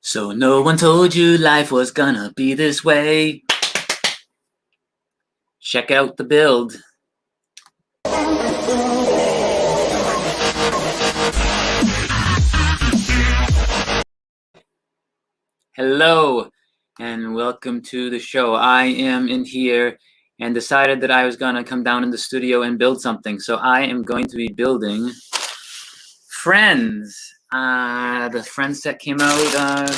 So no one told you life was gonna be this way. Check out the build. Hello and welcome to the show. I am in here and decided that I was gonna come down in the studio and build something. So I am going to be building Friends. The Friends set came out,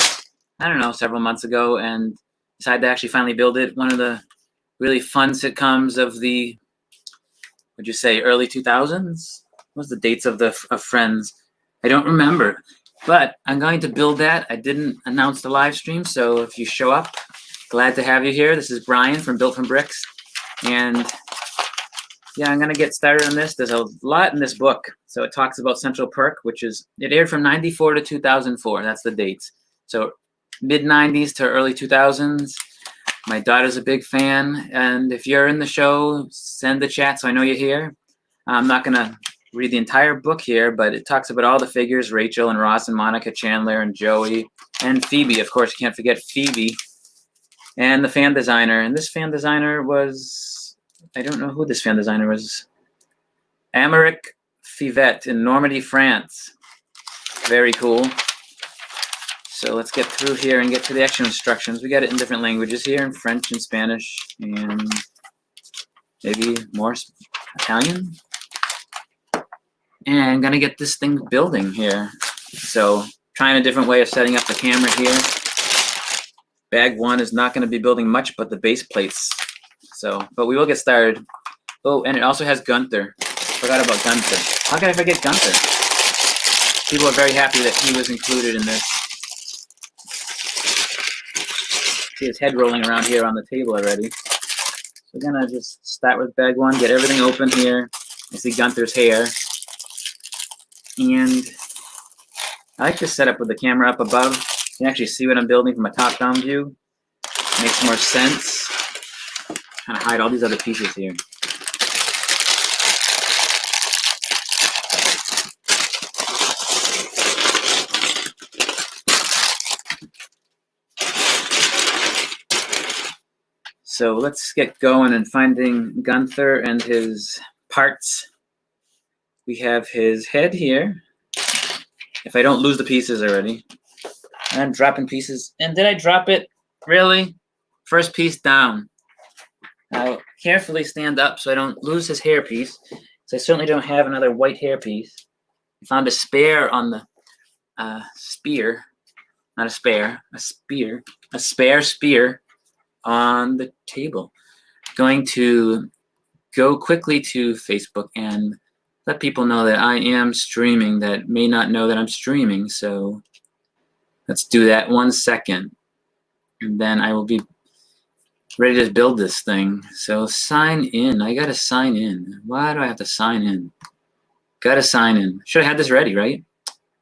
I don't know, several months ago, and decided to actually finally build it. One of the really fun sitcoms of the, would you say, early 2000s? What's the dates of Friends? I don't remember, but I'm going to build that. I didn't announce the live stream, so if you show up, glad to have you here. This is Brian from Built from Bricks, and yeah, I'm gonna get started on this. There's a lot in this book. So it talks about Central Perk, it aired from 94 to 2004. That's the dates. So mid 90s to early 2000s. My daughter's a big fan, and if you're in the show, send the chat so I know you're here. I'm not gonna read the entire book here, but it talks about all the figures, Rachel and Ross and Monica, Chandler and Joey, and Phoebe. Of course, you can't forget Phoebe, and the fan designer. And this fan designer was, I don't know who this fan designer was. Améric Fivet in Normandy, France. Very cool. So let's get through here and get to the extra instructions. We got it in different languages here, in French and Spanish, and maybe more Italian. And I'm gonna get this thing building here. So trying a different way of setting up the camera here. Bag one is not gonna be building much but the base plates. So, but we will get started. Oh, and it also has Gunther. Forgot about Gunther. How can I forget Gunther? People are very happy that he was included in this. See his head rolling around here on the table already. So we're gonna just start with bag one, get everything open here. I see Gunther's hair. And I like this setup with the camera up above. You can actually see what I'm building from a top-down view. Makes more sense. Trying to hide all these other pieces here. So let's get going and finding Gunther and his parts. We have his head here. If I don't lose the pieces already. I'm dropping pieces. And did I drop it? Really? First piece down. I'll carefully stand up so I don't lose his hair piece. So I certainly don't have another white hair piece. I found a spare on the spear. Not a spare, a spear. A spare spear on the table. Going to go quickly to Facebook and let people know that I am streaming that may not know that I'm streaming. So let's do that 1 second. And then I will be ready to build this thing. So sign in. I gotta sign in. Why do I have to sign in? Gotta sign in. Should have had this ready, right?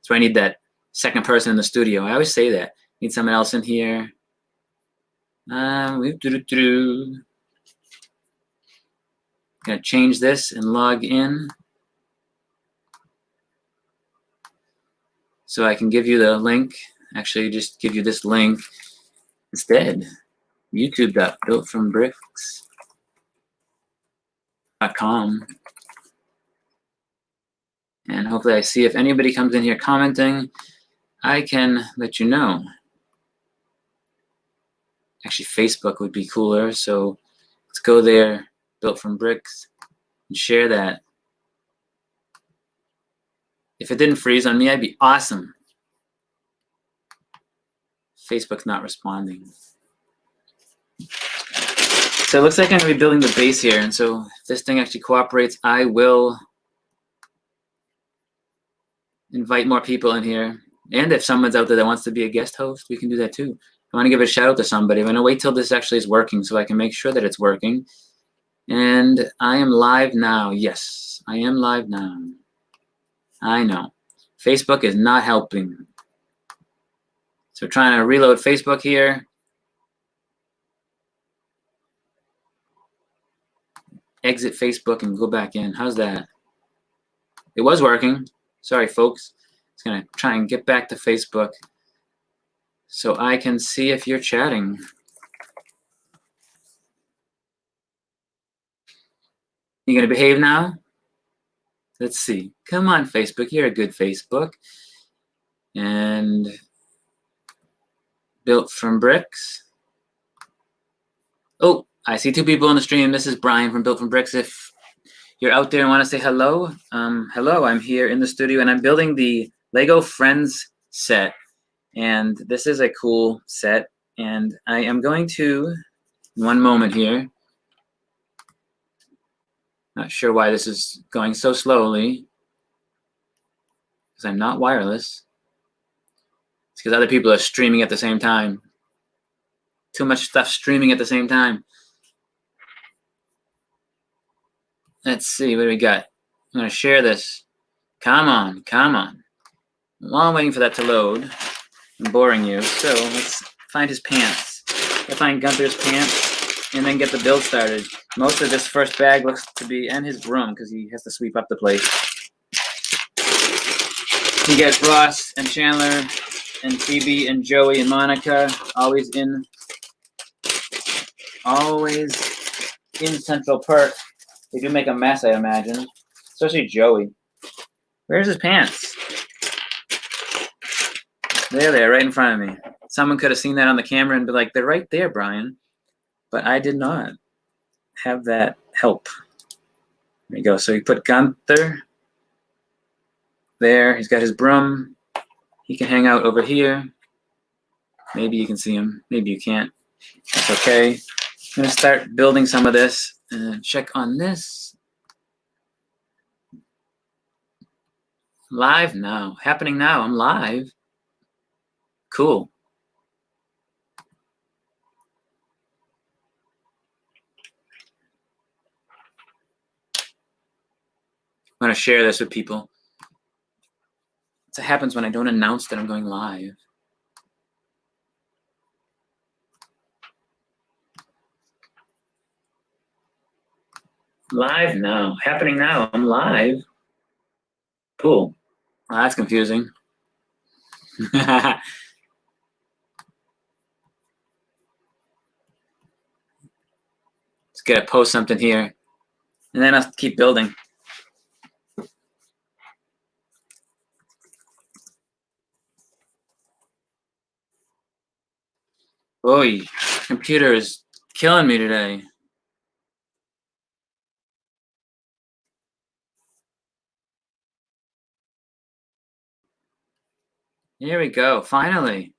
So I need that second person in the studio. I always say that. Need someone else in here. Gonna change this and log in. So I can give you the link. Actually, just give you this link instead. youtube.builtfrombricks.com. And hopefully I see if anybody comes in here commenting, I can let you know. Actually, Facebook would be cooler. So let's go there, Built from Bricks, and share that. If it didn't freeze on me, I'd be awesome. Facebook's not responding. So it looks like I'm gonna be building the base here. And so if this thing actually cooperates, I will invite more people in here. And if someone's out there that wants to be a guest host, we can do that too. I want to give a shout out to somebody. I'm gonna wait till this actually is working so I can make sure that it's working. And I am live now. Yes, I am live now. I know. Facebook is not helping. So trying to reload Facebook here. Exit Facebook and go back in. How's that? It was working. Sorry, folks. It's gonna try and get back to Facebook. so I can see if you're chatting. You gonna behave now? Let's see. Come on, Facebook. You're a good Facebook. And built from bricks. Oh, I see 2 people on the stream. This is Brian from Built from Bricks. If you're out there and want to say hello, hello. I'm here in the studio and I'm building the Lego Friends set. And this is a cool set. And I am going to, one moment here. Not sure why this is going so slowly. Because I'm not wireless. It's because other people are streaming at the same time. Too much stuff streaming at the same time. Let's see, what do we got? I'm going to share this. Come on, come on. While I'm waiting for that to load, I'm boring you. So let's find his pants. Let's find Gunther's pants and then get the build started. Most of this first bag looks to be, and his broom, because he has to sweep up the place. You get Ross and Chandler and Phoebe and Joey and Monica, always in Central Park. They do make a mess, I imagine. Especially Joey. Where's his pants? There they are, right in front of me. Someone could have seen that on the camera and be like, they're right there, Brian. But I did not have that help. There you go. So you put Gunther there. He's got his broom. He can hang out over here. Maybe you can see him. Maybe you can't. That's okay. I'm going to start building some of this. And check on this. Live now. Happening now. I'm live. Cool. I'm going to share this with people. That's what happens when I don't announce that I'm going live. Live now. Happening now. I'm live. Cool. Well, that's confusing. Let's get to post something here. And then I'll keep building. Boy, computer is killing me today. Here we go, finally.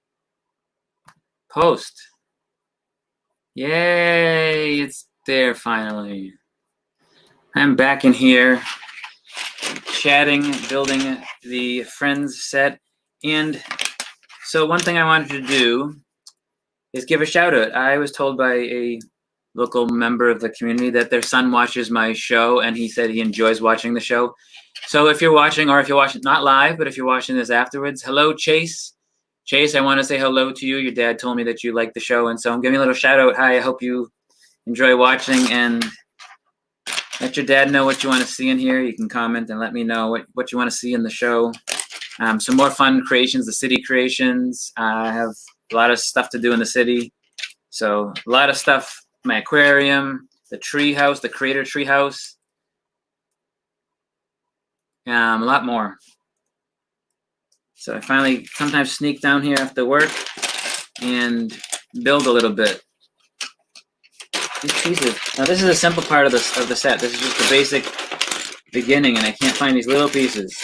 Post. Yay, it's there finally. I'm back in here, chatting, building the Friends set. And so one thing I wanted to do is give a shout out. I was told by a local member of the community that their son watches my show and he said he enjoys watching the show. So if you're watching, or if you're watching, not live, but if you're watching this afterwards, hello, Chase. Chase, I want to say hello to you. Your dad told me that you like the show, and so I'm giving you a little shout out. Hi, I hope you enjoy watching, and let your dad know what you want to see in here. You can comment and let me know what you want to see in the show. Some more fun creations, the city creations. I have a lot of stuff to do in the city. So a lot of stuff, my aquarium, the tree house, the creator tree house. A lot more. So I finally sometimes sneak down here after work and build a little bit. These pieces. Now this is a simple part of the set. This is just the basic beginning, and I can't find these little pieces.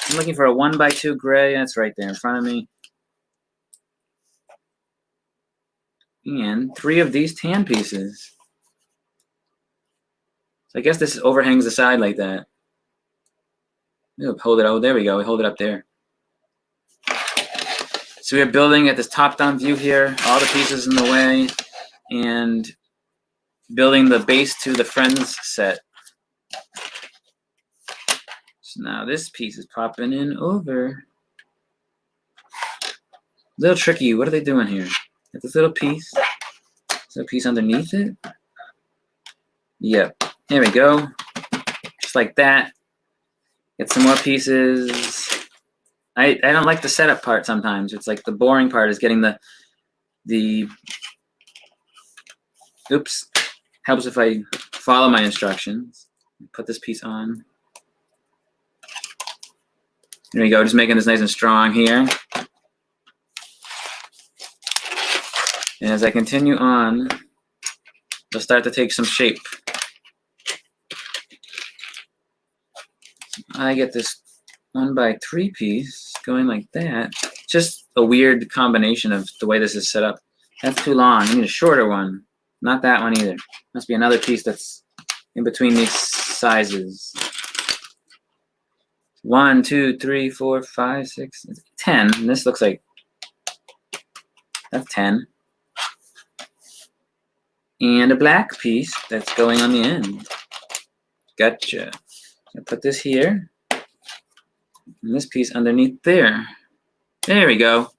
I'm looking for a 1x2 gray. That's right there in front of me. And 3 of these tan pieces. So I guess this overhangs the side like that. We'll hold it. Oh, there we go. We hold it up there. So we're building at this top-down view here, all the pieces in the way, and building the base to the Friends set. So now this piece is popping in over. A little tricky. What are they doing here? Got this little piece. This little piece underneath it. Yep. There we go. Just like that. Get some more pieces I don't like the setup part sometimes. It's like the boring part is getting the oops. Helps if I follow my instructions. Put this piece on. There we go, just making this nice and strong here. And as I continue on, they'll start to take some shape. I get this 1x3 piece going like that. Just a weird combination of the way this is set up. That's too long. I need a shorter one. Not that one either. Must be another piece that's in between these sizes. 1, 2, 3, 4, 5, 6, 10. And this looks like that's 10. And a black piece that's going on the end. Gotcha. I'll put this here. And this piece underneath there. There we go.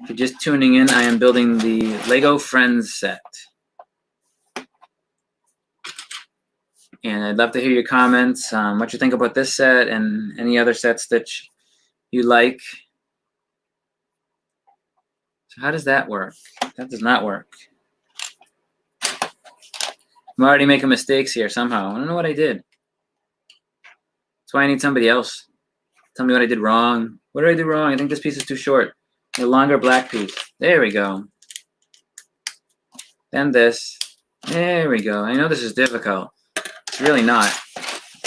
If you're just tuning in, I am building the Lego Friends set. And I'd love to hear your comments, what you think about this set and any other sets that you like. So how does that work? That does not work. I'm already making mistakes here somehow. I don't know what I did. That's why I need somebody else. Tell me what I did wrong. What did I do wrong? I think this piece is too short. A longer black piece. There we go. Then this. There we go. I know this is difficult. It's really not.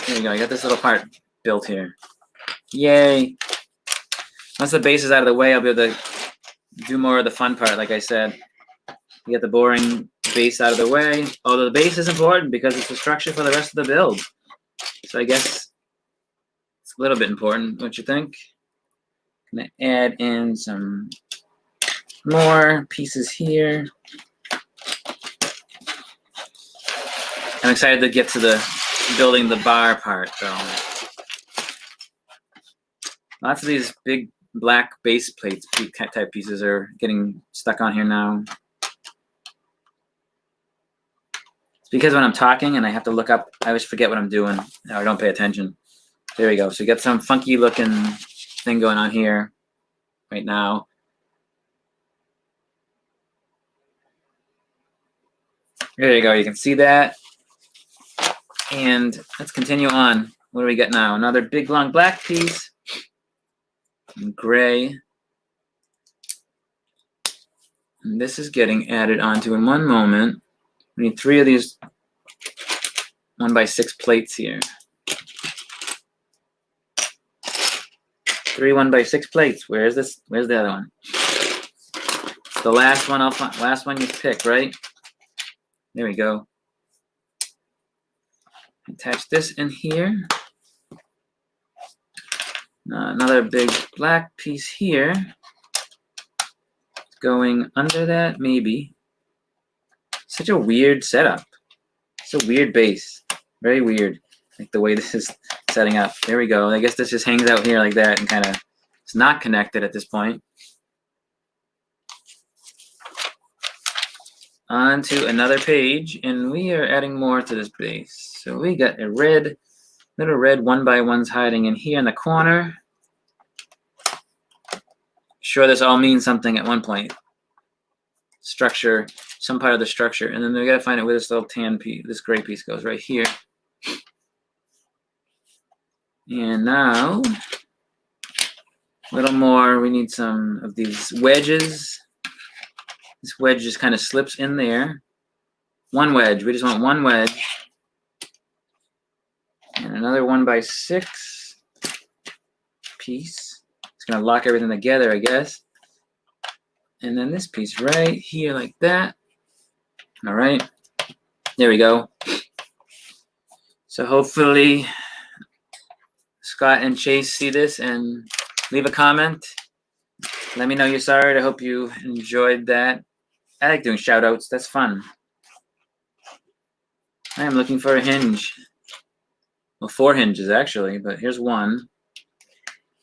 There we go. I got this little part built here. Yay. Once the base is out of the way, I'll be able to do more of the fun part, like I said. You get the boring base out of the way. Although the base is important because it's the structure for the rest of the build. So I guess it's a little bit important, don't you think? I'm going to add in some more pieces here. I'm excited to get to the building the bar part, though. Lots of these big black base plates type pieces are getting stuck on here now. It's because when I'm talking and I have to look up, I always forget what I'm doing. I don't pay attention. There we go. So you got some funky looking thing going on here right now. There you go. You can see that. And let's continue on. What do we got now? Another big long black piece in gray. And this is getting added onto in one moment. We need 3 of these 1x6 plates here. 3 1x6 plates. Where is this? Where's the other one? It's the last one I'll find. Last one you pick, right? There we go. Attach this in here. Another big black piece here. Going under that, maybe. Such a weird setup. It's a weird base. Very weird. Like the way this is setting up. There we go. I guess this just hangs out here like that and kind of it's not connected at this point. On to another page, and we are adding more to this base. So we got a red, little red 1x1s hiding in here in the corner. Sure, this all means something at one point. Structure, some part of the structure, and then we gotta find out where this little tan piece, this gray piece goes right here. And now, a little more. We need some of these wedges. This wedge just kind of slips in there. One wedge. We just want one wedge. And another 1x6 piece. It's going to lock everything together, I guess. And then this piece right here like that. All right. There we go. So hopefully Scott and Chase see this and leave a comment. Let me know you saw it. I hope you enjoyed that. I like doing shout outs. That's fun. I am looking for a hinge. Well, 4 hinges actually, but here's one.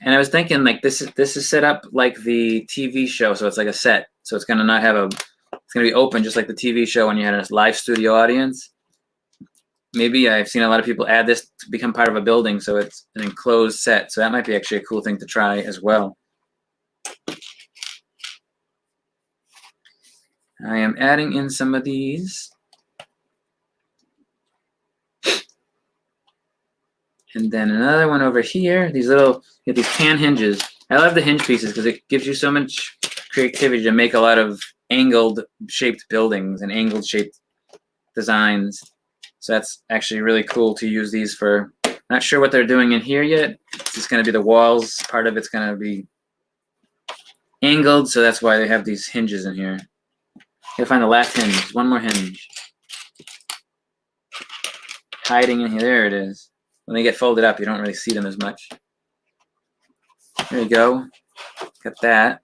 And I was thinking like this is set up like the TV show, so it's like a set. So it's gonna not have it's gonna be open just like the TV show when you had a live studio audience. maybe I've seen a lot of people add this to become part of a building, so it's an enclosed set. So that might be actually a cool thing to try as well. I am adding in some of these. And then another one over here. These little, you have these pan hinges. I love the hinge pieces because it gives you so much creativity to make a lot of angled shaped buildings and angled shaped designs. So that's actually really cool to use these for. Not sure what they're doing in here yet. It's just going to be the walls. Part of it's going to be angled, so that's why they have these hinges in here. You'll find the last hinge. One more hinge. Hiding in here. There it is. When they get folded up, you don't really see them as much. There you go. Got that.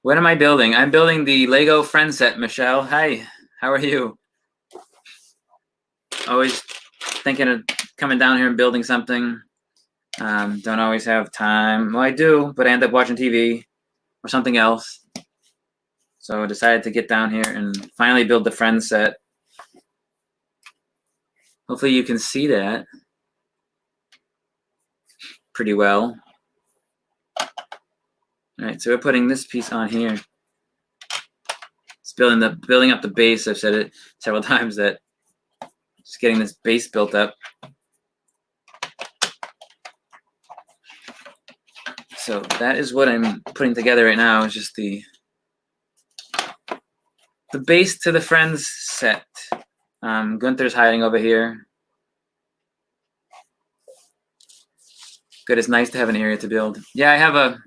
What am I building? I'm building the Lego Friend Set, Michelle. Hi, how are you? Always thinking of coming down here and building something. Don't always have time. Well, I do, but I end up watching TV or something else. So I decided to get down here and finally build the Friend Set. Hopefully you can see that pretty well. All right, so we're putting this piece on here. It's building up the base. I've said it several times that just getting this base built up. So that is what I'm putting together right now. Is just the base to the Friends set. Gunther's hiding over here. Good, it's nice to have an area to build. Yeah, I have a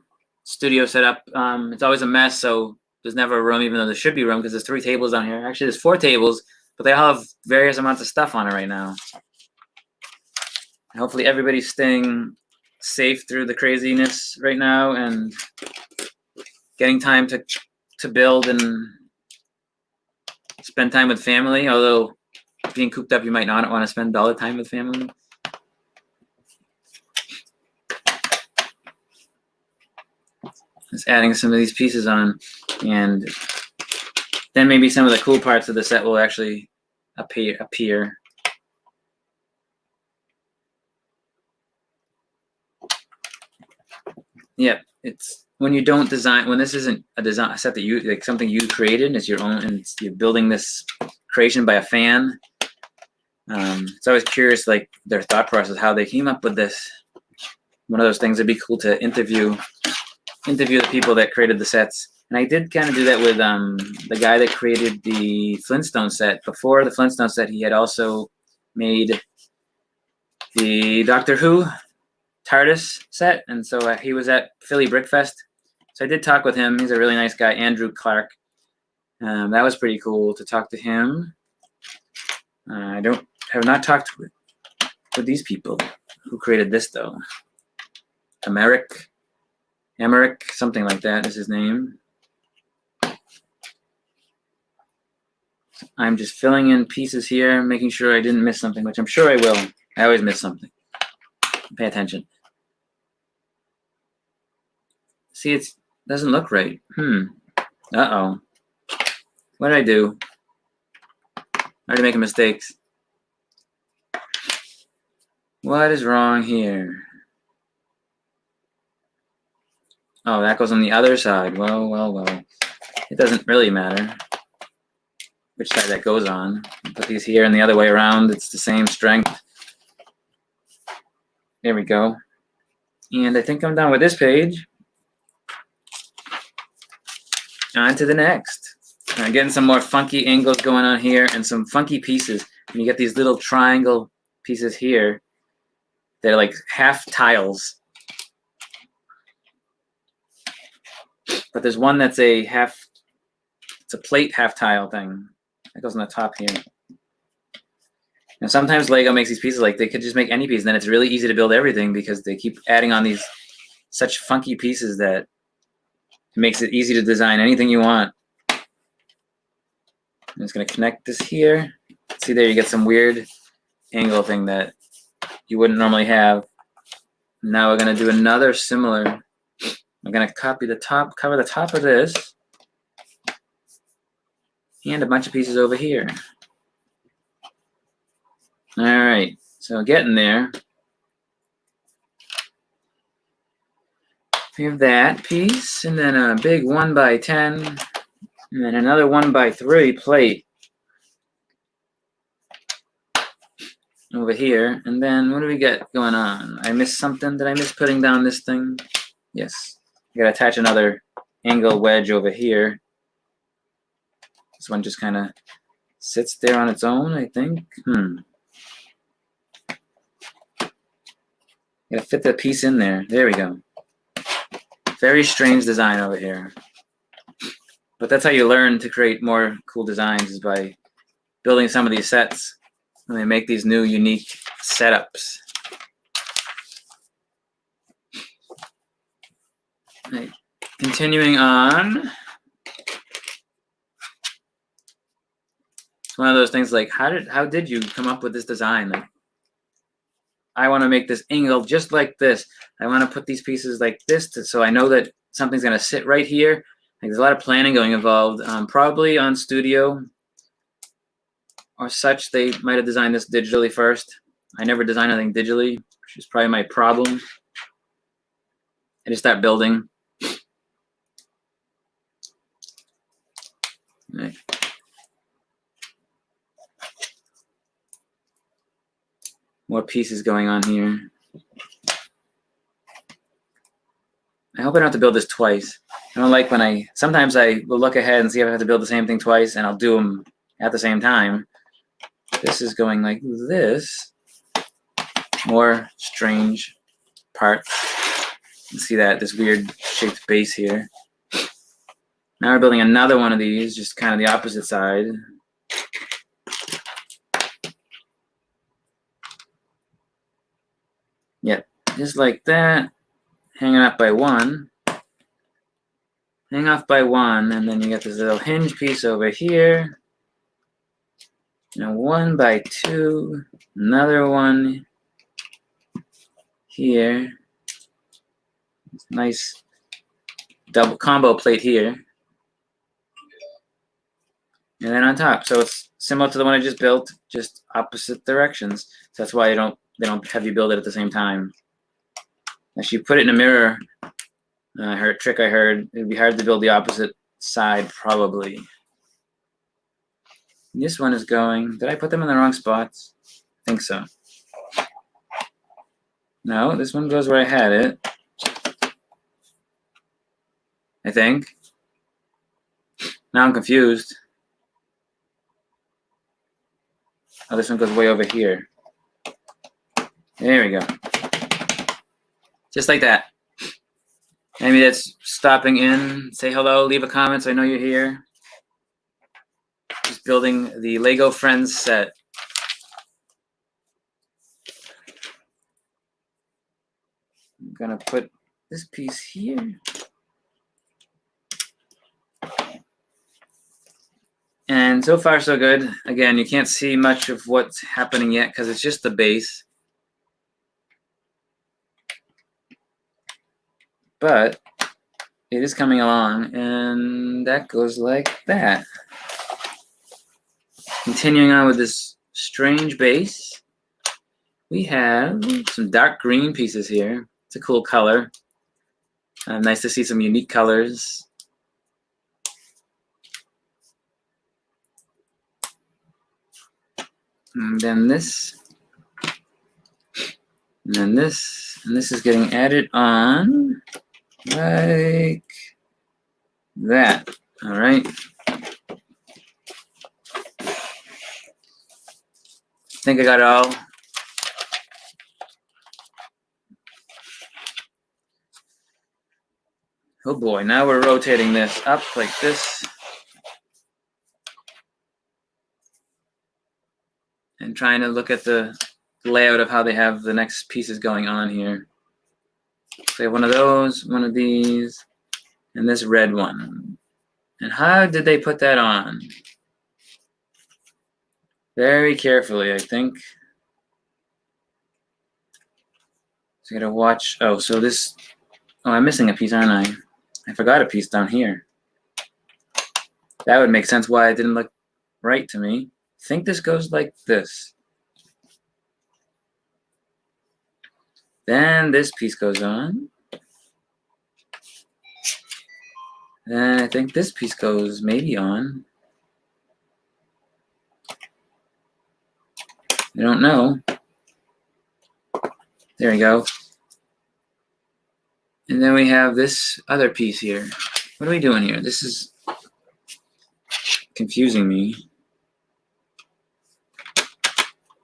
studio set up. It's always a mess, so there's never a room, even though there should be room, because there's 3 tables down here. Actually, there's 4 tables, but they all have various amounts of stuff on it right now. Hopefully everybody's staying safe through the craziness right now and getting time to build and spend time with family, although being cooped up, you might not want to spend all the time with family. Just adding some of these pieces on, and then maybe some of the cool parts of the set will actually appear. Yeah, it's when you don't design, when this isn't a set that you, like something you created, it's your own, and you're building this creation by a fan. It's always curious, like their thought process, how they came up with this. One of those things that'd be cool to interview the people that created the sets. And I did kind of do that with the guy that created the Flintstone set. Before the Flintstone set, he had also made the Doctor Who TARDIS set, and so he was at Philly Brickfest. So I did talk with him. He's a really nice guy, Andrew Clark. That was pretty cool to talk to him. I have not talked with these people who created this though. Emmerich, something like that is his name. I'm just filling in pieces here, making sure I didn't miss something, which I'm sure I will. I always miss something. Pay attention. See, it doesn't look right. Uh-oh. What did I do? I'm already making mistakes. What is wrong here? Oh, that goes on the other side. Well. It doesn't really matter which side that goes on. Put these here and the other way around. It's the same strength. There we go. And I think I'm done with this page. On to the next. Getting some more funky angles going on here and some funky pieces. And you get these little triangle pieces here. They're like half tiles. But there's one that's it's a plate half tile thing. That goes on the top here. And sometimes Lego makes these pieces like they could just make any piece, and then it's really easy to build everything because they keep adding on these such funky pieces that it makes it easy to design anything you want. I'm just going to connect this here. See there, you get some weird angle thing that you wouldn't normally have. Now we're going to do another similar. I'm going to copy the top, cover the top of this, and a bunch of pieces over here. All right, so getting there. We have that piece, and then a big 1x10, and then another 1x3 plate over here. And then what do we got going on? I missed something. Did I miss putting down this thing? Yes. I gotta attach another angle wedge over here. This one just kind of sits there on its own, I think. Gotta fit the piece in there. There we go. Very strange design over here. But that's how you learn to create more cool designs, is by building some of these sets. And they make these new unique setups. Right. Continuing on. It's one of those things like, how did you come up with this design? Like, I want to make this angle just like this. I want to put these pieces like this so I know that something's going to sit right here. Like, there's a lot of planning going involved. Probably on Studio or such, they might have designed this digitally first. I never designed anything digitally, which is probably my problem. I just start building. Right. More pieces going on here. I hope I don't have to build this twice. I don't like when sometimes I will look ahead and see if I have to build the same thing twice, and I'll do them at the same time. This is going like this. More strange parts. You see that, this weird shaped base here. Now we're building another one of these, just kind of the opposite side. Yep, just like that. Hanging up by one. Hang off by one, and then you get this little hinge piece over here. And a 1x2, another one here. Nice double combo plate here. And then on top, so it's similar to the one I just built, just opposite directions. So that's why they don't have you build it at the same time. If you put it in a mirror, trick I heard, it'd be hard to build the opposite side probably. This one is going, did I put them in the wrong spots? I think so. No, this one goes where I had it. I think. Now I'm confused. Oh, this one goes way over here. There we go. Just like that. Maybe that's stopping in. Say hello, leave a comment so I know you're here. Just building the Lego Friends set. I'm gonna put this piece here. And so far so good. Again, you can't see much of what's happening yet because it's just the base. But it is coming along, and that goes like that. Continuing on with this strange base, we have some dark green pieces here. It's a cool color. Nice to see some unique colors. And then this. And then this. And this is getting added on like that. All right. I think I got it all. Oh boy, now we're rotating this up like this. And trying to look at the layout of how they have the next pieces going on here. So they have one of those, one of these, and this red one. And how did they put that on? Very carefully, I think. So you gotta watch. Oh, so this. Oh, I'm missing a piece, aren't I? I forgot a piece down here. That would make sense why it didn't look right to me. I think this goes like this. Then this piece goes on. Then I think this piece goes maybe on. I don't know. There we go. And then we have this other piece here. What are we doing here? This is confusing me.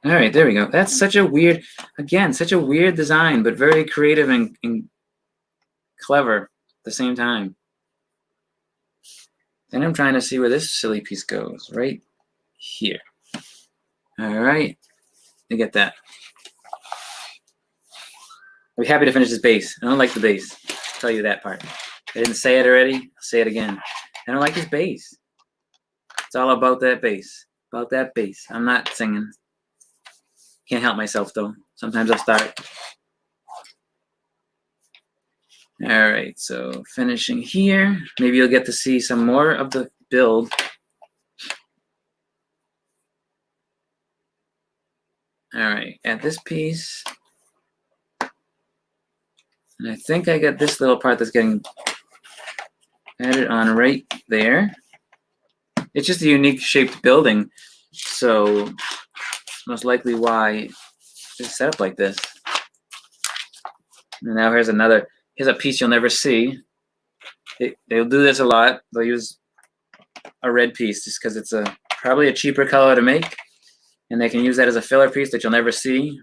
All right, there we go. That's such a weird, again, such a weird design, but very creative and clever at the same time. Then I'm trying to see where this silly piece goes, right here. All right, I get that. I'll be happy to finish this base. I don't like the base. I'll tell you that part. I didn't say it already. I'll say it again. I don't like this base. It's all about that base. About that base. I'm not singing. Can't help myself though. Sometimes I'll start. All right, so finishing here. Maybe you'll get to see some more of the build. All right, at this piece. And I think I got this little part that's getting added on right there. It's just a unique shaped building. So most likely why it's set up like this. And now here's a piece you'll never see. They'll do this a lot. They'll use a red piece just because it's probably a cheaper color to make. And they can use that as a filler piece that you'll never see.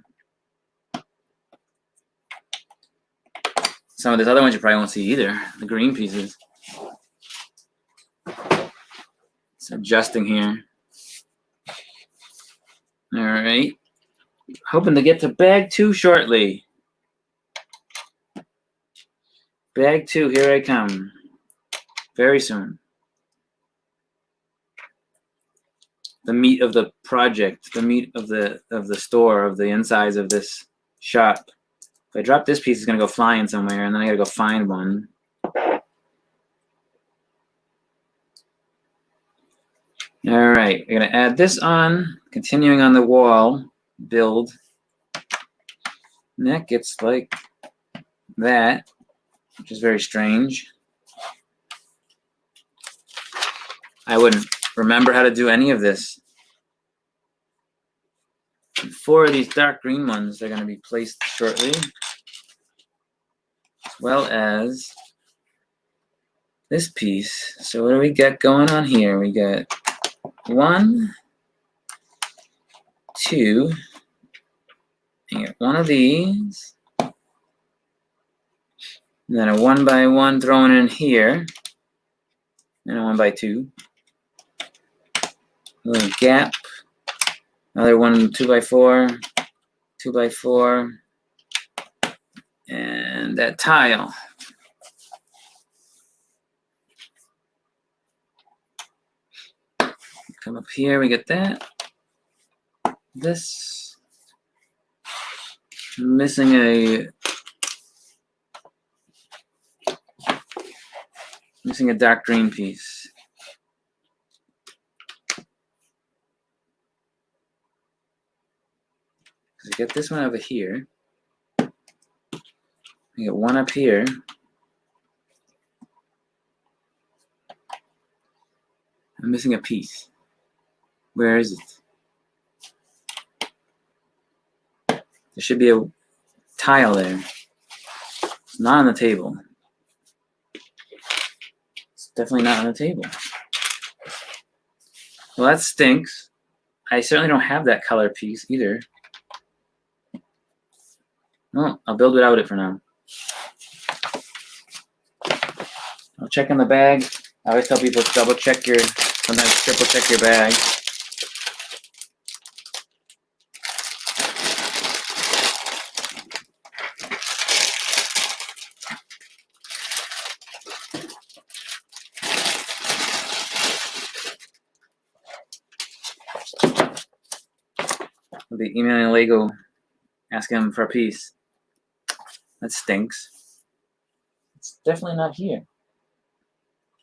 Some of these other ones you probably won't see either, the green pieces. It's adjusting here. All right. Hoping to get to bag 2 shortly. Bag 2, here I come. Very soon. The meat of the project, the meat of the store, of the insides of this shop. If I drop this piece, it's gonna go flying somewhere, and then I gotta go find one. All right, we're gonna add this on, continuing on the wall build. And that gets like that, which is very strange. I wouldn't remember how to do any of this. 4 of these dark green ones are going to be placed shortly, as well as this piece. So what do we got going on here? We got 1, 2, and get one of these, and then a 1x1 thrown in here, and a 1x2. A little gap. Another one 2x4, 2x4, and that tile. Come up here, we get that. This. Missing a dark green piece. So get this one over here. We get one up here. I'm missing a piece. Where is it? There should be a tile there. It's not on the table. It's definitely not on the table. Well, that stinks. I certainly don't have that color piece either. Well, I'll build without it for now. I'll check in the bag. I always tell people to double check your, sometimes triple check your bag. I'll be emailing Lego, asking them for a piece. That stinks. It's definitely not here.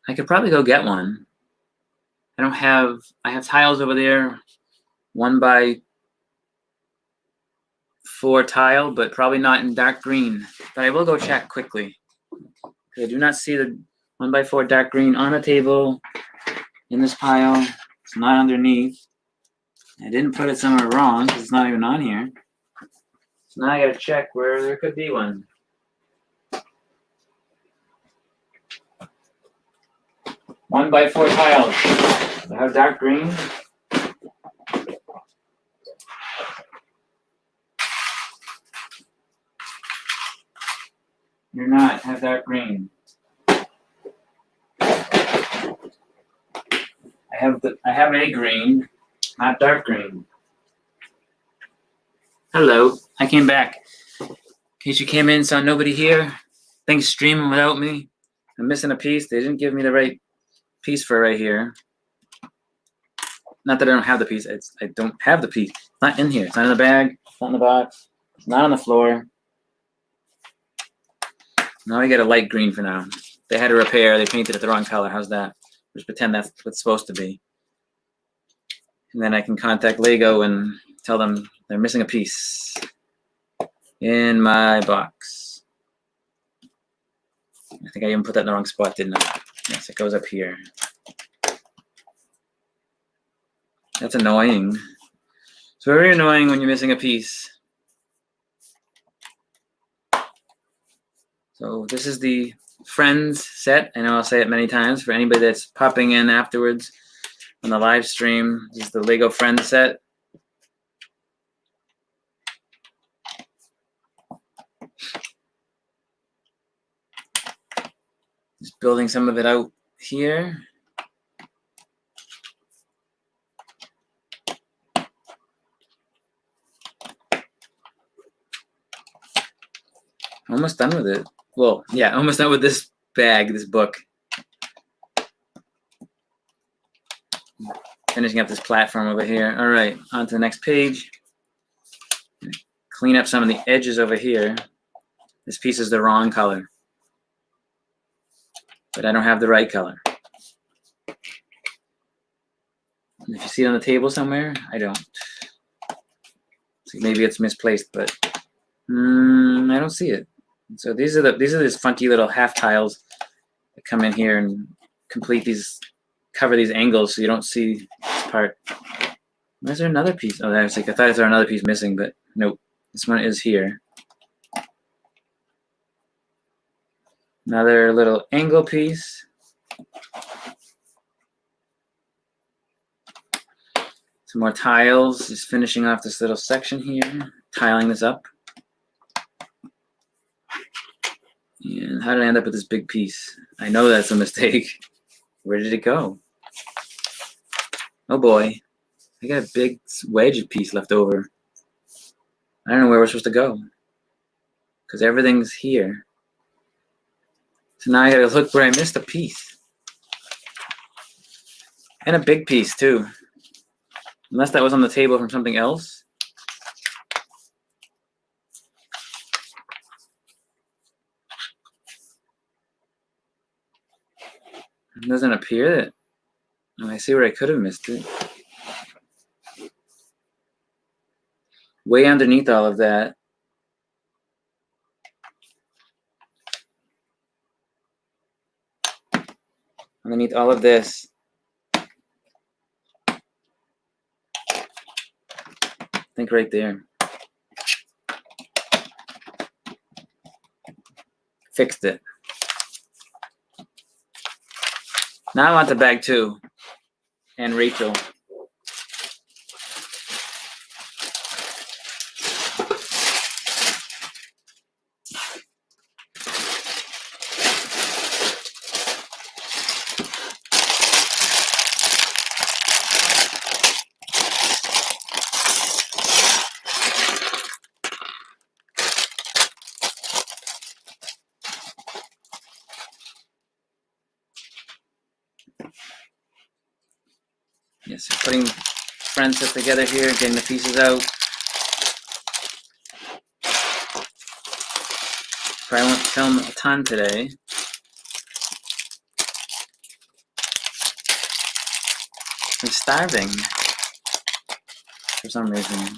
I could probably go get one. I have tiles over there, 1x4 4 tile, but probably not in dark green. But I will go check quickly. I do not see the 1x4 dark green on the table in this pile. It's not underneath. I didn't put it somewhere wrong because it's not even on here. So now I gotta check where there could be one. 1x4 tiles. I have dark green. You're not. Have dark green. I have a green, not dark green. Hello. I came back. In case you came in, saw nobody here. Things streaming without me. I'm missing a piece. They didn't give me the right piece for right here. Not that I don't have the piece. I don't have the piece. It's not in here. It's not in the bag. It's not in the box. It's not on the floor. Now I get a light green for now. They had a repair. They painted it the wrong color. How's that? Just pretend that's what it's supposed to be. And then I can contact Lego and tell them they're missing a piece in my box. I think I even put that in the wrong spot, didn't I? Yes, it goes up here. That's annoying. It's very annoying when you're missing a piece. So this is the Friends set. I know I'll say it many times for anybody that's popping in afterwards on the live stream. This is the Lego Friends set. Just building some of it out here. Almost done with it. Well, yeah, almost done with this bag, this book. Finishing up this platform over here. All right, on to the next page. Clean up some of the edges over here. This piece is the wrong color, but I don't have the right color. And if you see it on the table somewhere, I don't. See, maybe it's misplaced, but I don't see it. So these are these funky little half tiles that come in here and cover these angles so you don't see this part. Is there another piece? Oh, I thought there was another piece missing, but nope. This one is here. Another little angle piece. Some more tiles. Just finishing off this little section here. Tiling this up. And how did I end up with this big piece? I know that's a mistake. Where did it go? Oh boy. I got a big wedge piece left over. I don't know where we're supposed to go. Because everything's here. So now I gotta look where I missed a piece. And a big piece too. Unless that was on the table from something else. It doesn't appear that. Oh, I see where I could have missed it. Way underneath all of that. Underneath all of this. I think right there. Fixed it. Now I want the bag too. And Rachel. Yes, putting Friends set together here, getting the pieces out. Probably won't film a ton today. I'm starving for some reason.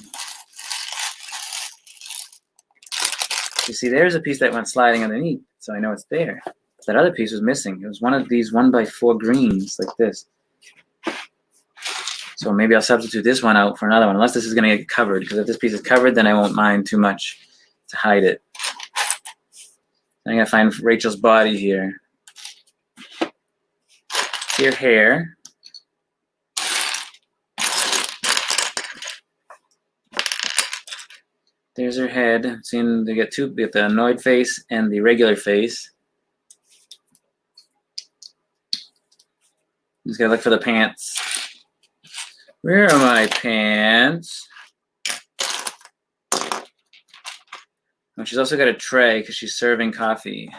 You see, there's a piece that went sliding underneath, so I know it's there. That other piece was missing. It was one of these 1x4 greens, like this. So maybe I'll substitute this one out for another one, unless this is going to get covered, because if this piece is covered, then I won't mind too much to hide it. I'm going to find Rachel's body here. See her hair. There's her head. Seeing they get the annoyed face and the regular face. Just gotta look for the pants. Where are my pants? Oh, she's also got a tray because she's serving coffee.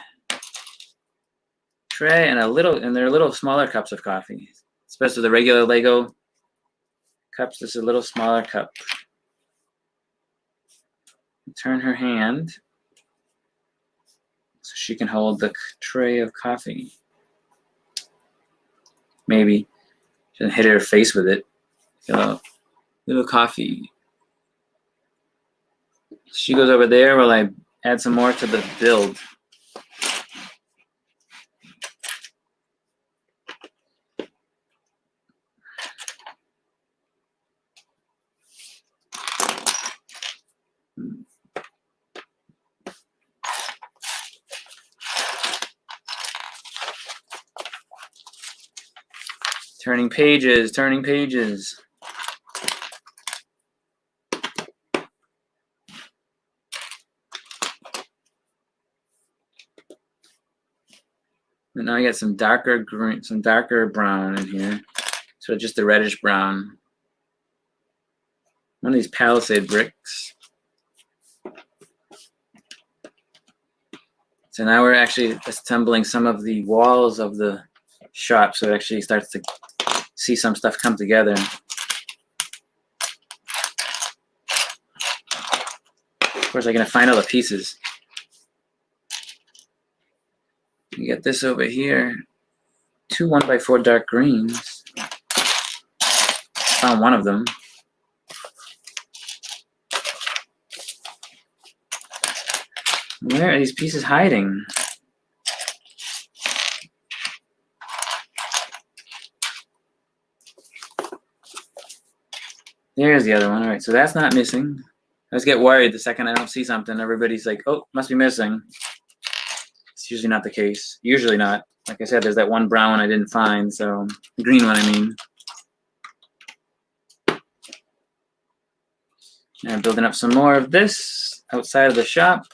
Tray and they're little smaller cups of coffee. Especially the regular Lego cups. This is a little smaller cup. Turn her hand so she can hold the tray of coffee. Maybe she doesn't hit her face with it. Little coffee. She goes over there while I add some more to the build. Turning pages, turning pages. And now I got some darker green, some darker brown in here. So just the reddish brown. One of these Palisade bricks. So now we're actually assembling some of the walls of the shop, so it actually starts to see some stuff come together. Of course, I'm going to find all the pieces. You get this over here. 2 1x4 dark greens. Found one of them. Where are these pieces hiding? There's the other one. All right, so that's not missing. I always get worried the second I don't see something. Everybody's like, oh, must be missing. It's usually not the case. Usually not. Like I said, there's that one brown one I didn't find, so the green one, I mean. And I'm building up some more of this outside of the shop.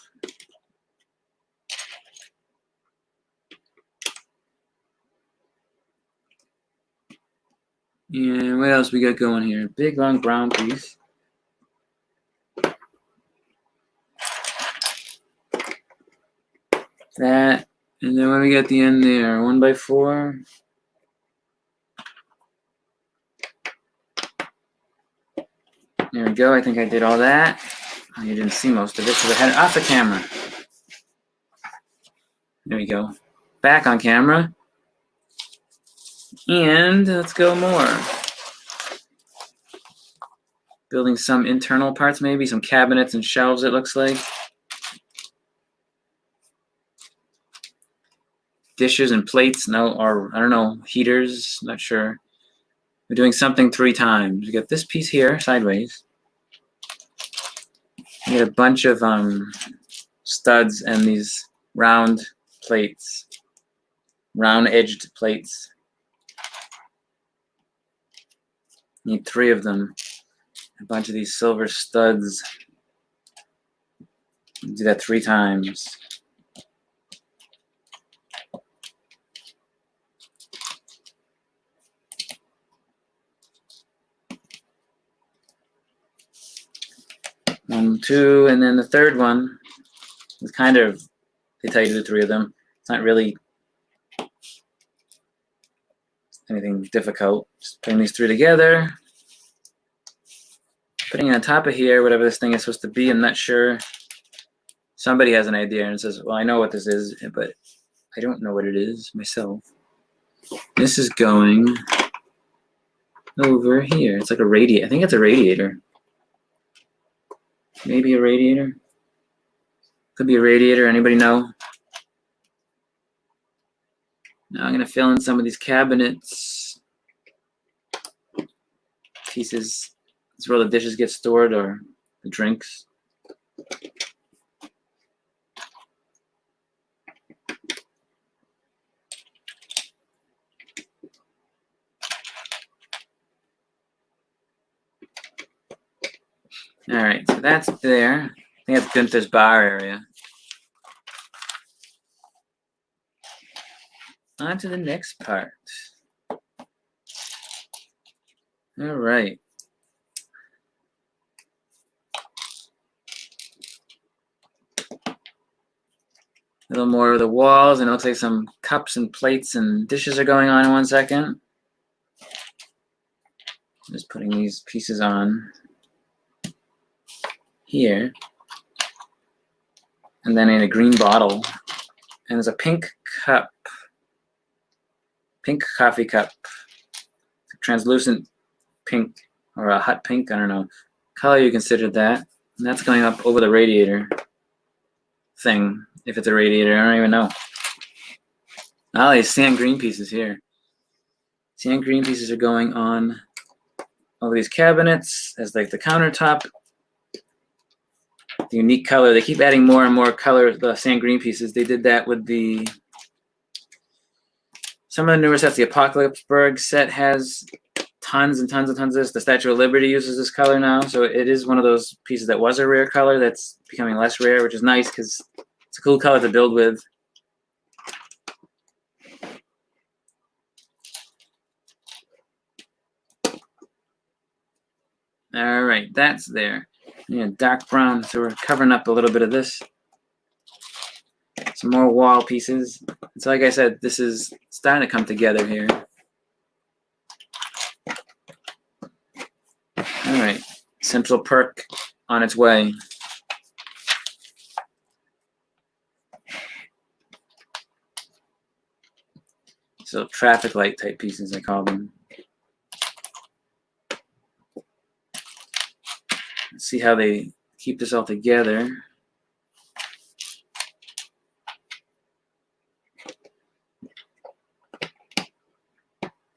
And what else we got going here? Big long brown piece. That, and then what we got at the end there? 1x4. There we go. I think I did all that. Oh, you didn't see most of it because I had it off the camera. There we go. Back on camera. And let's go more. Building some internal parts, maybe some cabinets and shelves, it looks like. Dishes and plates, no, or I don't know, heaters, not sure. We're doing something 3 times. We got this piece here, sideways. We got a bunch of studs and these round plates, round-edged plates. Need 3 of them. A bunch of these silver studs. Do that 3 times. One, 2, and then the third one is kind of, they tell you to do 3 of them. It's not really anything difficult. Just putting these 3 together. Putting it on top of here, whatever this thing is supposed to be, I'm not sure. Somebody has an idea and says, well, I know what this is, but I don't know what it is myself. This is going over here. It's like a radiator. I think it's a radiator. Maybe a radiator. Could be a radiator. Anybody know? Now I'm going to fill in some of these cabinets. Pieces. This is where the dishes get stored or the drinks. All right, so that's there. I think that's Gunther's bar area. On to the next part. All right. A little more of the walls, and it looks like some cups and plates and dishes are going on in 1 second. Just putting these pieces on here. And then in a green bottle. And there's a pink cup. Pink coffee cup. It's a translucent pink or a hot pink, I don't know. Color you consider that. And that's going up over the radiator thing. If it's a radiator, I don't even know. Oh, these sand green pieces here. Sand green pieces are going on over these cabinets as like the countertop. The unique color. They keep adding more and more color, the sand green pieces. They did that with the some of the newer sets. The Apocalypseburg set has tons and tons and tons of this. The Statue of Liberty uses this color now, so it is one of those pieces that was a rare color that's becoming less rare, which is nice because it's a cool color to build with. All right, that's there. Yeah, dark brown, so we're covering up a little bit of this. Some more wall pieces. So like I said, this is starting to come together here. All right, Central Perk on its way. So traffic light type pieces, I call them. Let's see how they keep this all together.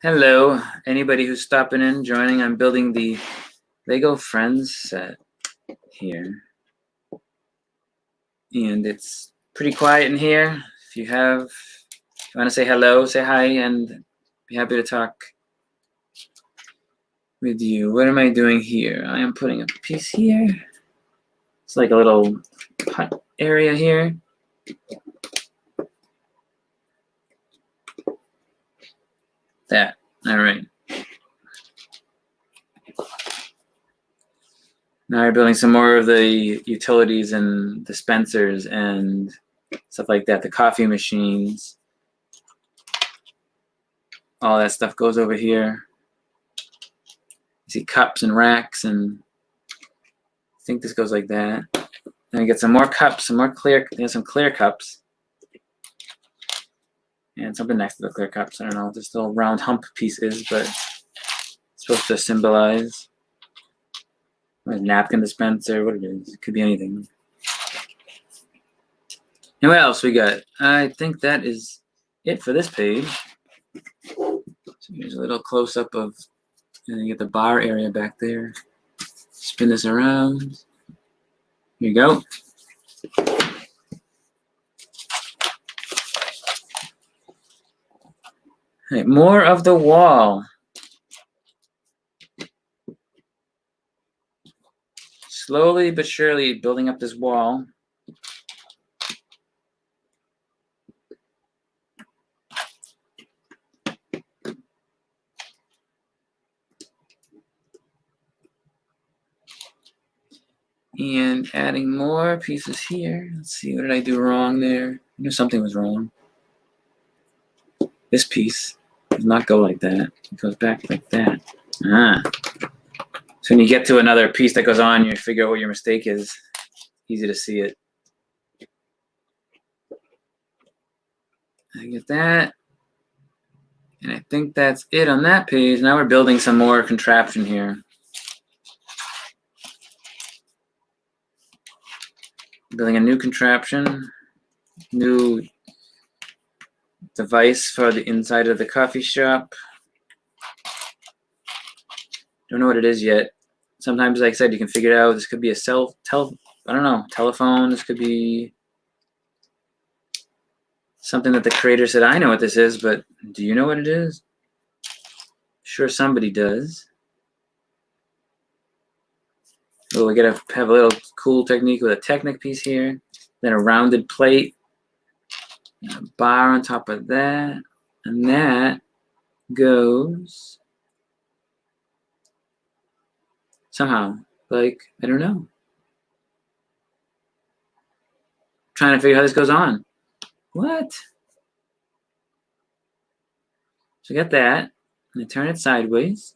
Hello, anybody who's stopping in, joining. I'm building the Lego Friends set here. And it's pretty quiet in here. If you want to say hello, say hi, and be happy to talk with you. What am I doing here? I am putting up a piece here. It's like a little hut area here. That, all right. Now we're building some more of the utilities and dispensers and stuff like that. The coffee machines. All that stuff goes over here. You see cups and racks, and I think this goes like that. Then we get some more cups, some more clear, some clear cups. And something next to the clear cups. I don't know what this little round hump piece is, but it's supposed to symbolize a napkin dispenser, what it is. It could be anything. And what else we got? I think that is it for this page. So here's a little close-up of, and you get the bar area back there. Spin this around. Here you go. All right, more of the wall. Slowly but surely building up this wall. And adding more pieces here. Let's see, what did I do wrong there? I knew something was wrong. This piece does not go like that. It goes back like that. Ah. So when you get to another piece that goes on, you figure out what your mistake is. Easy to see it. I get that. And I think that's it on that page. Now we're building some more contraption here. Building a new contraption, new device for the inside of the coffee shop. Don't know what it is yet. Sometimes, like I said, you can figure it out. This could be a I don't know, telephone. This could be something that the creator said, I know what this is, but do you know what it is? Sure, somebody does. Oh, we gotta have a little cool technique with a Technic piece here, then a rounded plate, and a bar on top of that, and that goes somehow, like, I don't know. Trying to figure out how this goes on. What? So I got that, and I turn it sideways.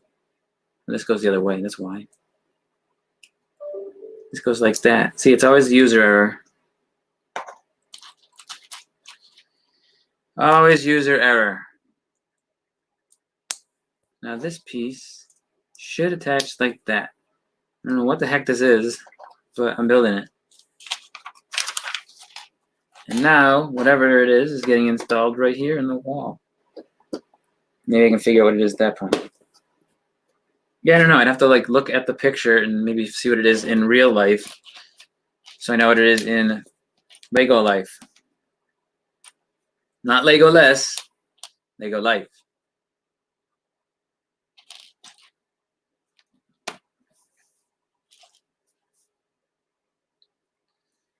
And this goes the other way, that's why. This goes like that. See, it's always user error. Always user error. Now this piece should attach like that. I don't know what the heck this is, but I'm building it. And now, whatever it is getting installed right here in the wall. Maybe I can figure out what it is at that point. Yeah, I don't know. I'd have to like look at the picture and maybe see what it is in real life, so I know what it is in Lego life. Not Lego less, Lego life.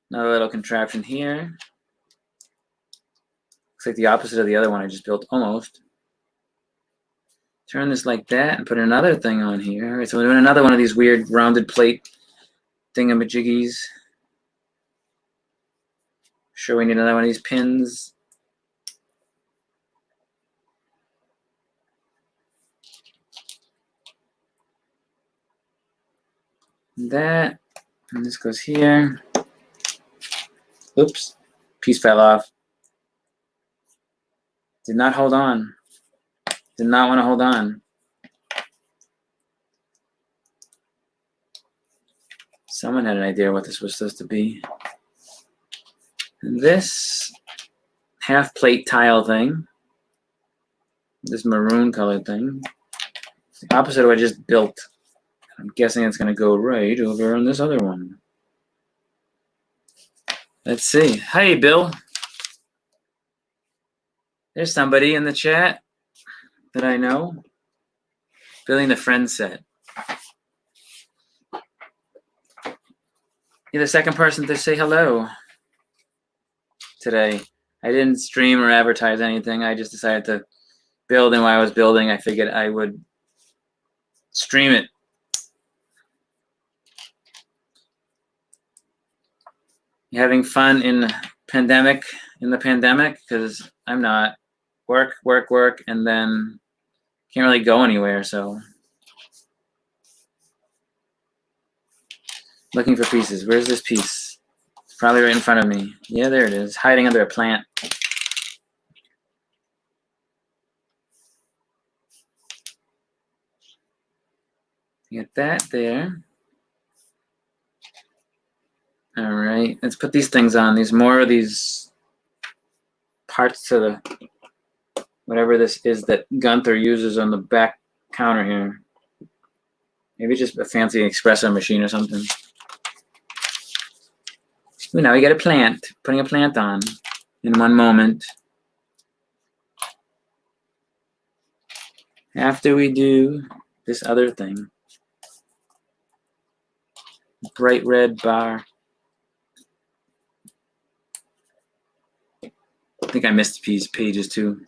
Another little contraption here. Looks like the opposite of the other one I just built, almost. Turn this like that and put another thing on here. All right, so we're doing another one of these weird rounded plate thingamajiggies. Sure, we need another one of these pins. That, and this goes here. Oops, piece fell off. Did not hold on. Did not want to hold on. Someone had an idea what this was supposed to be. And this half plate tile thing, this maroon colored thing, it's the opposite of what I just built. I'm guessing it's going to go right over on this other one. Let's see. Hey, Bill. There's somebody in the chat that I know. Building the friend set. You're the second person to say hello today. I didn't stream or advertise anything. I just decided to build, and while I was building, I figured I would stream it. You having fun in the pandemic? Because I'm not. Work, work, work, and then can't really go anywhere, so. Looking for pieces. Where's this piece? It's probably right in front of me. Yeah, there it is. Hiding under a plant. Get that there. All right, let's put these things on. These more of these parts to the whatever this is that Gunther uses on the back counter here. Maybe just a fancy espresso machine or something. Ooh, now we got a plant. Putting a plant on in one moment. After we do this other thing. Bright red bar. I think I missed pages too.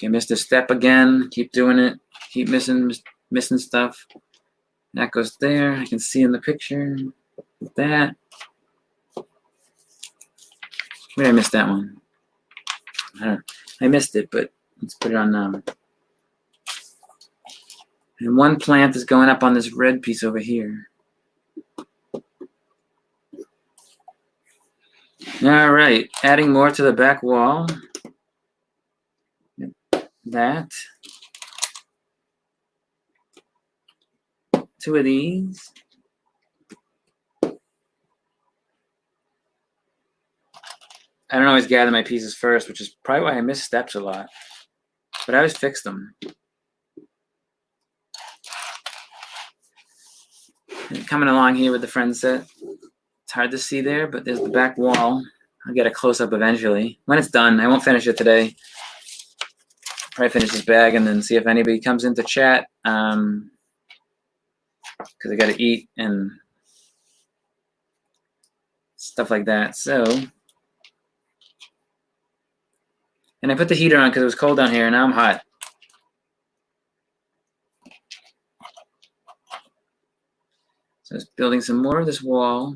I missed a step again. Keep doing it. Keep missing stuff. That goes there. I can see in the picture. That. Where did I miss that one? I don't know. I missed it, but let's put it on now. And one plant is going up on this red piece over here. All right, adding more to the back wall. That. Two of these. I don't always gather my pieces first, which is probably why I miss steps a lot. But I always fix them. And coming along here with the friend set. It's hard to see there, but there's the back wall. I'll get a close-up eventually. When it's done, I won't finish it today. Probably finish this bag and then see if anybody comes into chat. Because I got to eat and stuff like that. So, and I put the heater on because it was cold down here, and now I'm hot. So it's building some more of this wall.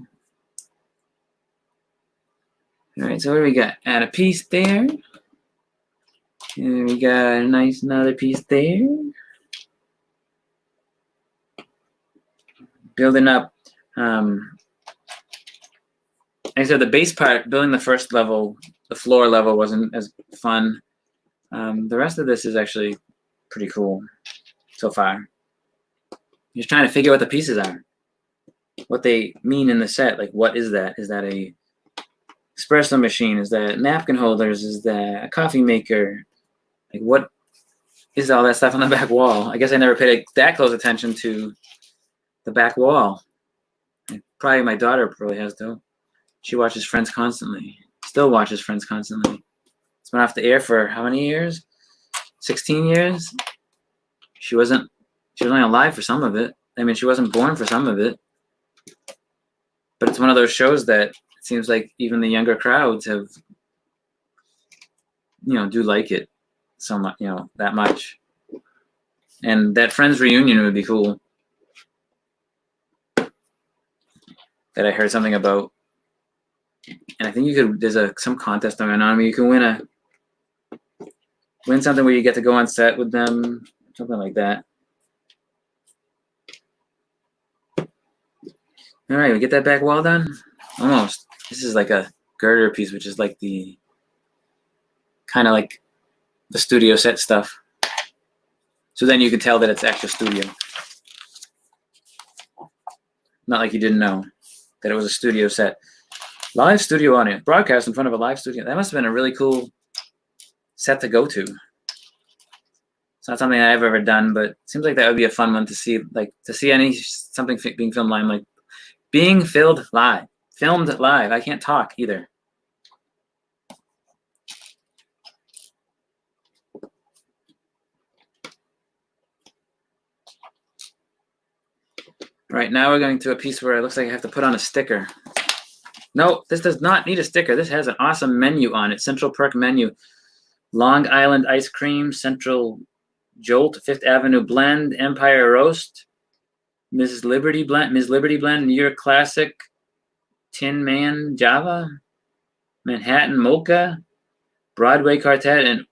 All right, so what do we got? Add a piece there. And we got a nice another piece there. Building up. Like I said, the base part, building the first level, the floor level wasn't as fun. The rest of this is actually pretty cool so far. Just trying to figure out what the pieces are, what they mean in the set. Like, what is that? Is that a espresso machine? Is that napkin holders? Is that a coffee maker? Like, what is all that stuff on the back wall? I guess I never paid that close attention to the back wall. Probably my daughter probably has, though. She watches Friends constantly. Still watches Friends constantly. It's been off the air for how many years? 16 years? She was only alive for some of it. I mean, she wasn't born for some of it. But it's one of those shows that it seems like even the younger crowds have, do like it so much, that much. And that Friends reunion would be cool. That I heard something about. And I think there's some contest going on. I mean, you can win something where you get to go on set with them, something like that. All right, we get that back wall done? Almost. This is like a girder piece, which is like kind of like the studio set stuff. So then you can tell that it's actual studio. Not like you didn't know that it was a studio set. Live studio audience, broadcast in front of a live studio. That must have been a really cool set to go to. It's not something I've ever done, but it seems like that would be a fun one to see. Like to see something being filmed live, like being filmed live. I can't talk either. Right now we're going to a piece where it looks like I have to put on a sticker. No, this does not need a sticker. This has an awesome menu on it. Central Perk menu. Long Island ice cream, Central Jolt, Fifth Avenue blend, Empire roast, Ms. Liberty blend, New York classic, Tin Man Java, Manhattan mocha, Broadway quartet, and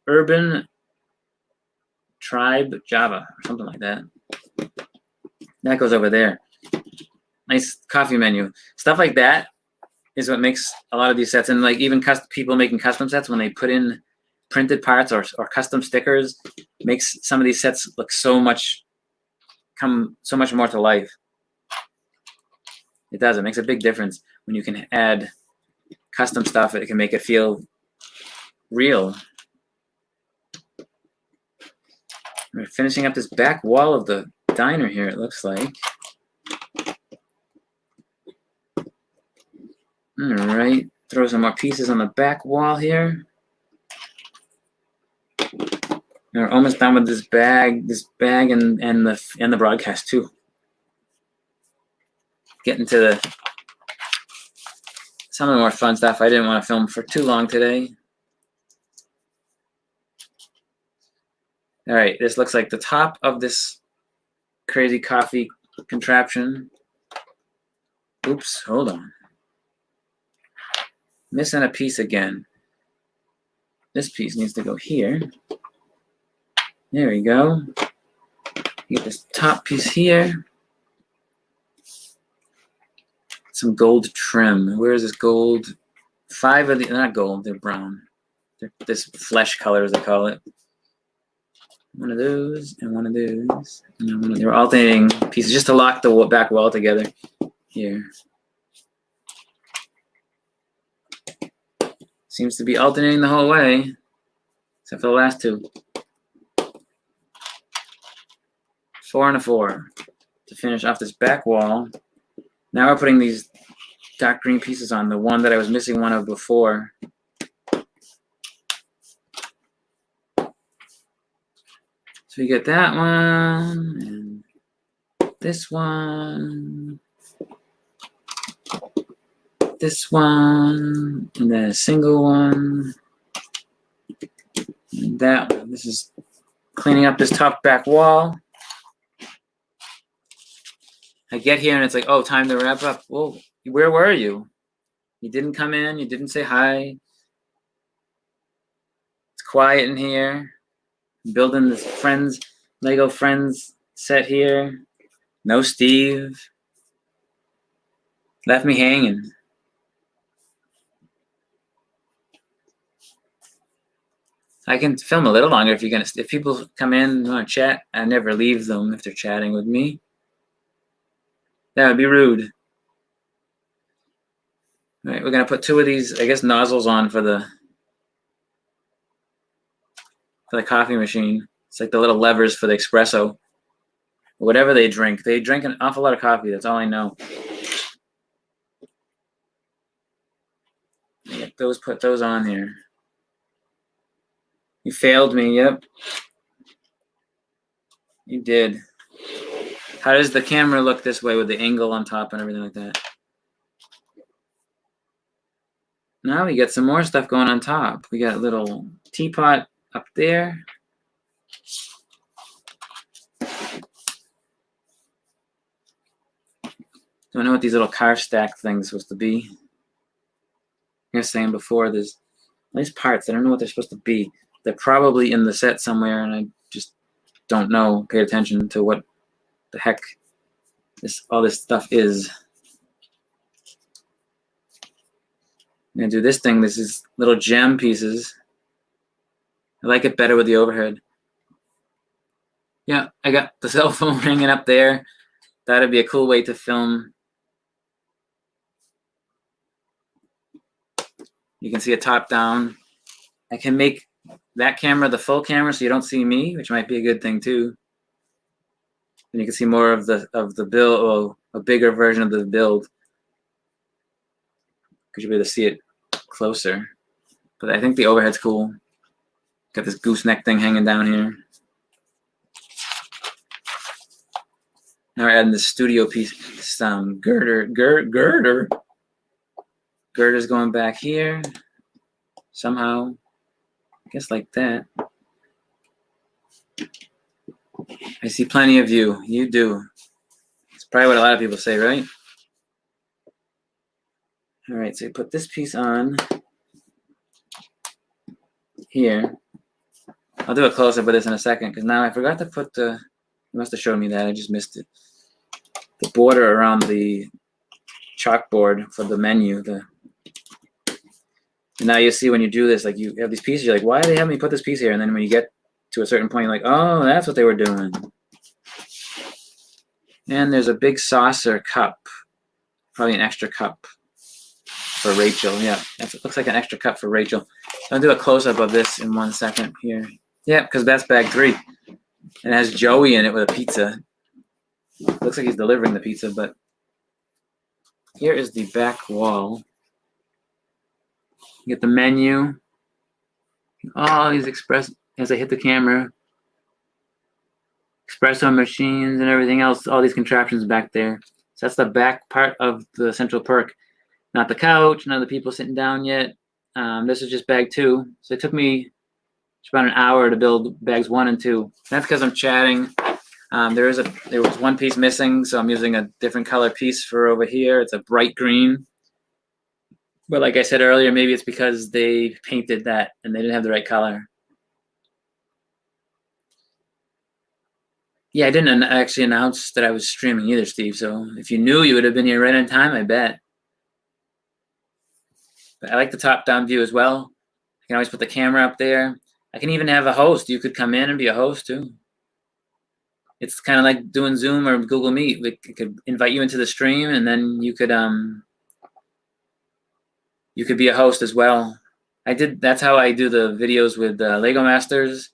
Urban Tribe Java, or something like that. That goes over there. Nice coffee menu. Stuff like that is what makes a lot of these sets, and like even people making custom sets, when they put in printed parts or custom stickers, makes some of these sets look come so much more to life. It does. It makes a big difference when you can add custom stuff. It can make it feel real. We're finishing up this back wall of the diner here, it looks like. All right, throw some more pieces on the back wall here. We're almost done with this bag and the broadcast too. Getting to some of the more fun stuff. I didn't want to film for too long today. All right, this looks like the top of this crazy coffee contraption. Oops, hold on. Missing a piece again. This piece needs to go here. There we go. Get this top piece here. Some gold trim. Where is this gold? 5 of the, not gold, they're brown. They're this flesh color, as they call it. One of those and one of those. And one of, they're alternating pieces just to lock the back wall together here. Seems to be alternating the whole way, except for the last two. 4 and a 4 to finish off this back wall. Now we're putting these dark green pieces on, the one that I was missing one of before. So we get that one, and this one, this one, and then a single one, and that one. This is cleaning up this top back wall. I get here and it's like, oh, time to wrap up. Well, where were you? You didn't come in. You didn't say hi. It's quiet in here. I'm building this Lego Friends set here. No Steve. Left me hanging. I can film a little longer if people come in and want to chat. I never leave them if they're chatting with me. That would be rude. All right, we're gonna put 2 of these, I guess, nozzles on for the coffee machine. It's like the little levers for the espresso. Whatever they drink. They drink an awful lot of coffee. That's all I know. Put those on here. You failed me, yep. You did. How does the camera look this way with the angle on top and everything like that? Now we get some more stuff going on top. We got a little teapot up there. Don't know what these little car stack things supposed to be. I was saying before, there's these parts. I don't know what they're supposed to be. They're probably in the set somewhere, and I just don't know. Pay attention to what the heck all this stuff is. I'm gonna do this thing. This is little gem pieces. I like it better with the overhead. Yeah, I got the cell phone hanging up there. That'd be a cool way to film. You can see a top down. I can make that camera the full camera so you don't see me, which might be a good thing too. And you can see more of the build, or a bigger version of the build, because you'll be able to see it closer. But I think the overhead's cool. Got this gooseneck thing hanging down here. Now we're adding this studio piece, some girder. Girder's going back here somehow. I guess like that. I see plenty of you. You do. It's probably what a lot of people say, right? All right, so you put this piece on here. I'll do a close-up of this in a second, because now I forgot to put you must have showed me that. I just missed it. The border around the chalkboard for the menu. And now you see when you do this, like you have these pieces, you're like, why do they have me put this piece here? And then when you get to a certain point, you're like, oh, that's what they were doing. And there's a big saucer cup, probably an extra cup for Rachel. Yeah, it looks like an extra cup for Rachel. I'll do a close-up of this in 1 second here. Yeah, because that's bag 3. And it has Joey in it with a pizza. Looks like he's delivering the pizza, but here is the back wall. You get the menu. All these as I hit the camera, espresso machines and everything else, all these contraptions back there. So that's the back part of the central perk. Not the couch, none of the people sitting down yet. This is just bag 2. So it took me about an hour to build bags 1 and 2. That's because I'm chatting. There was one piece missing, so I'm using a different color piece for over here. It's a bright green. But like I said earlier, maybe it's because they painted that and they didn't have the right color. Yeah, I didn't actually announce that I was streaming either, Steve. So if you knew, you would have been here right on time, I bet. But I like the top-down view as well. I can always put the camera up there. I can even have a host. You could come in and be a host too. It's kind of like doing Zoom or Google Meet. We could invite you into the stream, and then you could be a host as well. That's how I do the videos with Lego Masters.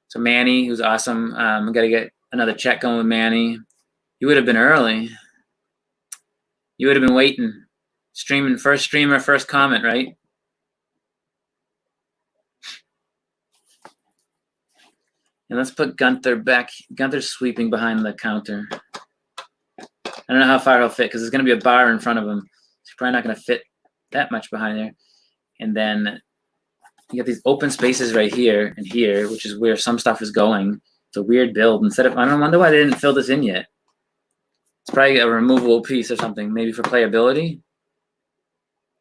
So Manny, who's awesome. I got to get another check going with Manny. You would have been early. You would have been waiting. Streaming, first streamer, first comment, right? And let's put Gunther back. Gunther's sweeping behind the counter. I don't know how far he'll fit because there's going to be a bar in front of him. He's probably not going to fit that much behind there. And then you got these open spaces right here and here, which is where some stuff is going. It's a weird build. I don't wonder why they didn't fill this in yet. It's probably a removable piece or something, maybe for playability.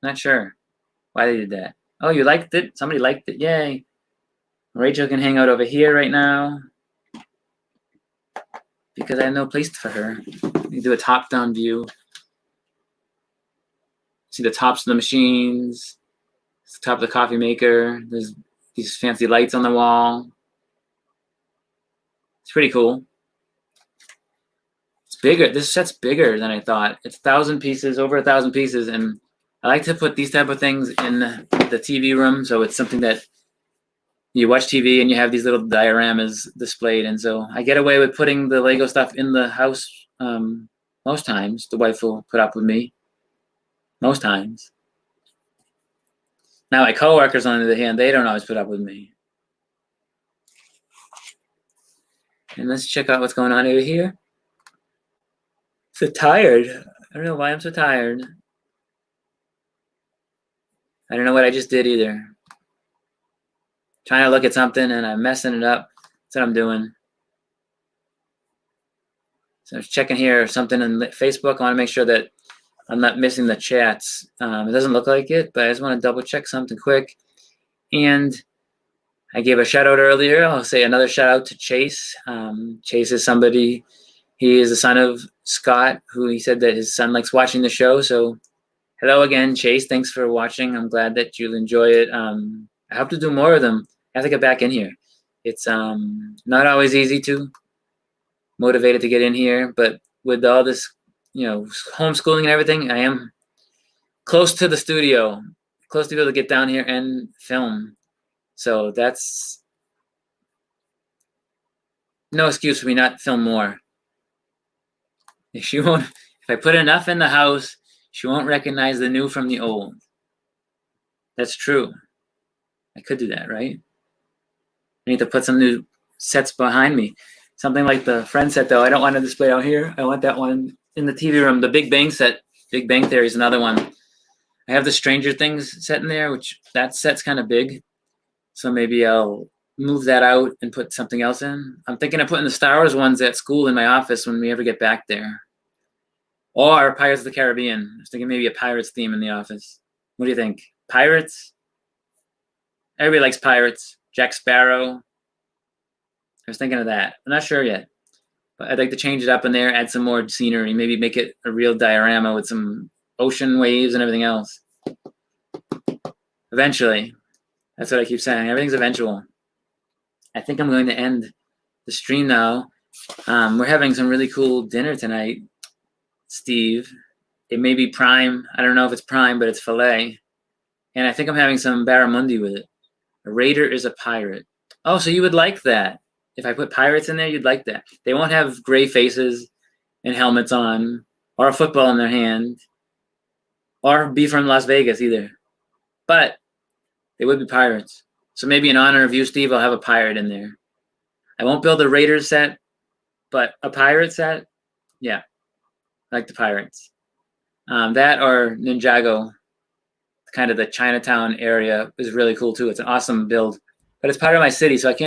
Not sure why they did that. Oh, you liked it? Somebody liked it. Yay. Rachel can hang out over here right now because I have no place for her. You do a top-down view. See the tops of the machines. It's the top of the coffee maker. There's these fancy lights on the wall. It's pretty cool. It's bigger. This set's bigger than I thought. It's 1,000 pieces, over 1,000 pieces, and I like to put these type of things in the TV room, so it's something that you watch TV and you have these little dioramas displayed, and so I get away with putting the Lego stuff in the house most times. The wife will put up with me most times. Now my coworkers, on the other hand, they don't always put up with me. And let's check out what's going on over here. So tired. I don't know why I'm so tired. I don't know what I just did either. Trying to look at something and I'm messing it up. That's what I'm doing. So I was checking here something on Facebook. I want to make sure that I'm not missing the chats. It doesn't look like it, but I just want to double check something quick. And I gave a shout out earlier. I'll say another shout out to Chase. Chase is somebody, he is the son of Scott, who he said that his son likes watching the show. So hello again, Chase. Thanks for watching. I'm glad that you'll enjoy it. I hope to do more of them. I have to get back in here. It's not always easy to motivated to get in here, but with all this, homeschooling and everything, I am close to the studio, close to be able to get down here and film. So that's no excuse for me not to film more. If I put enough in the house, she won't recognize the new from the old. That's true. I could do that, right? I need to put some new sets behind me. Something like the Friends set, though. I don't want to display out here. I want that one in the TV room. The Big Bang set, Big Bang Theory is another one. I have the Stranger Things set in there, which that set's kind of big. So maybe I'll move that out and put something else in. I'm thinking of putting the Star Wars ones at school in my office when we ever get back there. Or Pirates of the Caribbean. I was thinking maybe a Pirates theme in the office. What do you think? Pirates? Everybody likes pirates. Jack Sparrow. I was thinking of that. I'm not sure yet. But I'd like to change it up in there, add some more scenery, maybe make it a real diorama with some ocean waves and everything else. Eventually. That's what I keep saying. Everything's eventual. I think I'm going to end the stream now. We're having some really cool dinner tonight, Steve. It may be prime. I don't know if it's prime, but it's filet. And I think I'm having some barramundi with it. A raider is a pirate. Oh, so you would like that. If I put pirates in there, you'd like that. They won't have gray faces and helmets on, or a football in their hand, or be from Las Vegas either. But they would be pirates. So maybe in honor of you, Steve, I'll have a pirate in there. I won't build a Raiders set, but a pirate set, yeah, I like the pirates. That or Ninjago, kind of the Chinatown area, is really cool too. It's an awesome build, but it's part of my city, so I can't